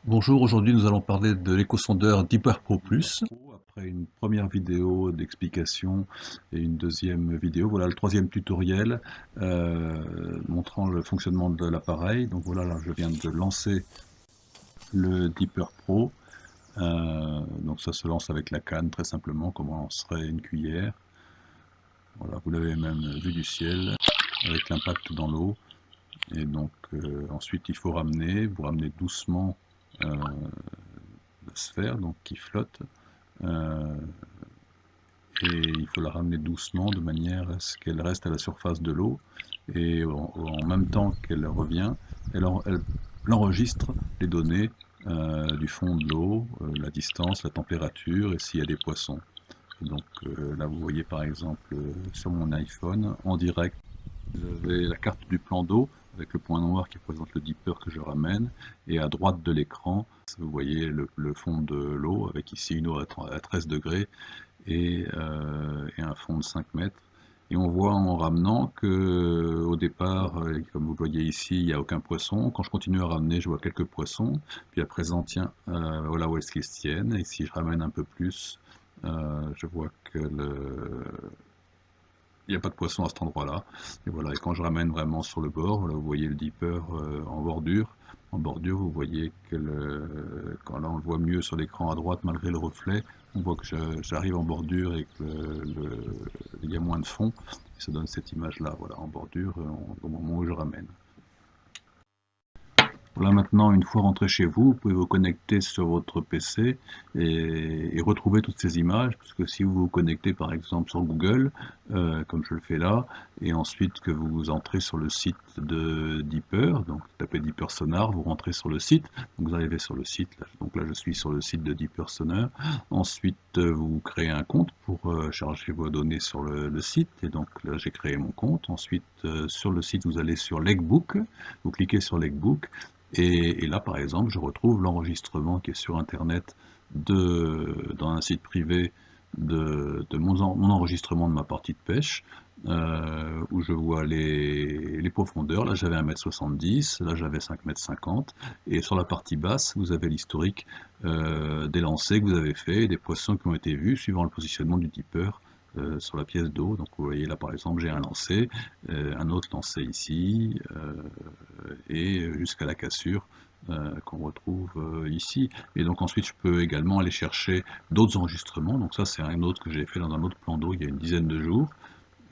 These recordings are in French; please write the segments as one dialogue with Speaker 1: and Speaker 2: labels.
Speaker 1: Bonjour, aujourd'hui nous allons parler de l'échosondeur Deeper Pro Plus. Après une première vidéo d'explication et une deuxième vidéo, voilà le troisième tutoriel montrant le fonctionnement de l'appareil. Donc voilà, là je viens de lancer le Deeper Pro. Donc ça se lance avec la canne très simplement, comme on lancerait une cuillère. Voilà, vous l'avez même vu du ciel avec l'impact dans l'eau. Et donc ensuite il faut vous ramenez doucement la sphère donc qui flotte. Euh, et il faut la ramener doucement de manière à ce qu'elle reste à la surface de l'eau et en même temps qu'elle revient, elle enregistre les données du fond de l'eau, la distance, la température et s'il y a des poissons. Et donc là vous voyez par exemple sur mon iPhone en direct, vous avez la carte du plan d'eau avec le point noir qui représente le dipper que je ramène, et à droite de l'écran vous voyez le fond de l'eau avec ici une eau à 13 degrés et un fond de 5 mètres. Et on voit en ramenant que au départ, comme vous le voyez ici, il n'y a aucun poisson. Quand je continue à ramener, je vois quelques poissons. Puis à présent, tiens, voilà où est-ce qu'ils se tiennent. Et si je ramène un peu plus, je vois que il n'y a pas de poisson à cet endroit-là. Et voilà. Et quand je ramène vraiment sur le bord, là, vous voyez le dipper en bordure. En bordure, vous voyez que quand là on le voit mieux sur l'écran à droite, malgré le reflet, on voit que j'arrive en bordure et que il y a moins de fond. Et ça donne cette image-là, voilà, en bordure, au moment où je ramène. Voilà, maintenant, une fois rentré chez vous, vous pouvez vous connecter sur votre PC et retrouver toutes ces images, parce que si vous vous connectez par exemple sur Google, comme je le fais là, et ensuite que vous entrez sur le site de Deeper, donc vous tapez Deeper Sonar, vous rentrez sur le site, donc vous arrivez sur le site, là, donc là je suis sur le site de Deeper Sonar, ensuite vous créez un compte pour charger vos données sur le site, et donc là j'ai créé mon compte, ensuite sur le site vous allez sur Logbook, vous cliquez sur Logbook, et là, par exemple, je retrouve l'enregistrement qui est sur Internet dans un site privé de mon enregistrement de ma partie de pêche, où je vois les profondeurs. Là, j'avais 1,70 m, là, j'avais 5,50 m. Et sur la partie basse, vous avez l'historique des lancers que vous avez fait, des poissons qui ont été vus suivant le positionnement du dipper sur la pièce d'eau. Donc vous voyez là par exemple j'ai un lancé, un autre lancé ici, et jusqu'à la cassure qu'on retrouve ici. Et donc ensuite je peux également aller chercher d'autres enregistrements. Donc ça c'est un autre que j'ai fait dans un autre plan d'eau il y a une dizaine de jours.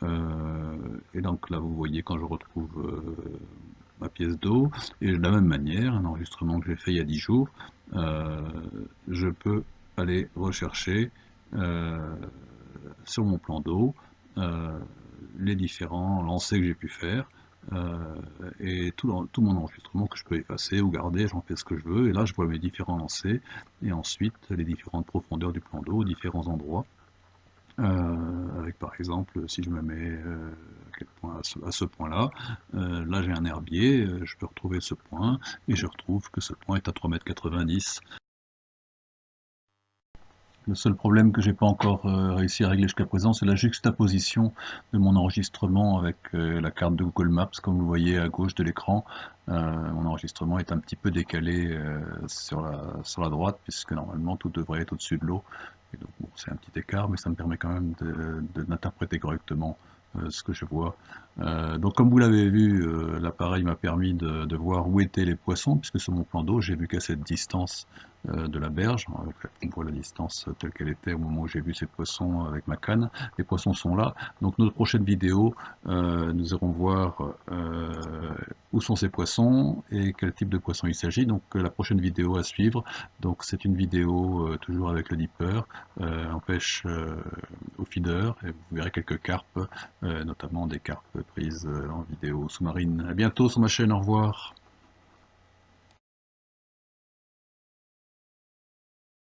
Speaker 1: Et donc là vous voyez quand je retrouve ma pièce d'eau, et de la même manière, un enregistrement que j'ai fait il y a 10 jours, euh, je peux aller rechercher sur mon plan d'eau euh, les différents lancers que j'ai pu faire et tout mon enregistrement que je peux effacer ou garder, j'en fais ce que je veux, et là je vois mes différents lancers et ensuite les différentes profondeurs du plan d'eau, différents endroits. Avec par exemple, si je me mets à ce point-là, là j'ai un herbier, je peux retrouver ce point, et je retrouve que ce point est à 3,90 m. Le seul problème que j'ai pas encore réussi à régler jusqu'à présent, c'est la juxtaposition de mon enregistrement avec la carte de Google Maps. Comme vous voyez à gauche de l'écran, mon enregistrement est un petit peu décalé sur la droite, puisque normalement tout devrait être au-dessus de l'eau. Et donc bon, c'est un petit écart, mais ça me permet quand même d'interpréter correctement ce que je vois. Donc comme vous l'avez vu, l'appareil m'a permis de voir où étaient les poissons, puisque sur mon plan d'eau, j'ai vu qu'à cette distance de la berge, on voit la distance telle qu'elle était au moment où j'ai vu ces poissons avec ma canne. Les poissons sont là. Donc notre prochaine vidéo, nous irons voir où sont ces poissons et quel type de poisson il s'agit. Donc la prochaine vidéo à suivre, donc c'est une vidéo toujours avec le dipper, en pêche au feeder, et vous verrez quelques carpes, notamment des carpes prises en vidéo sous-marine. À bientôt sur ma chaîne, au revoir.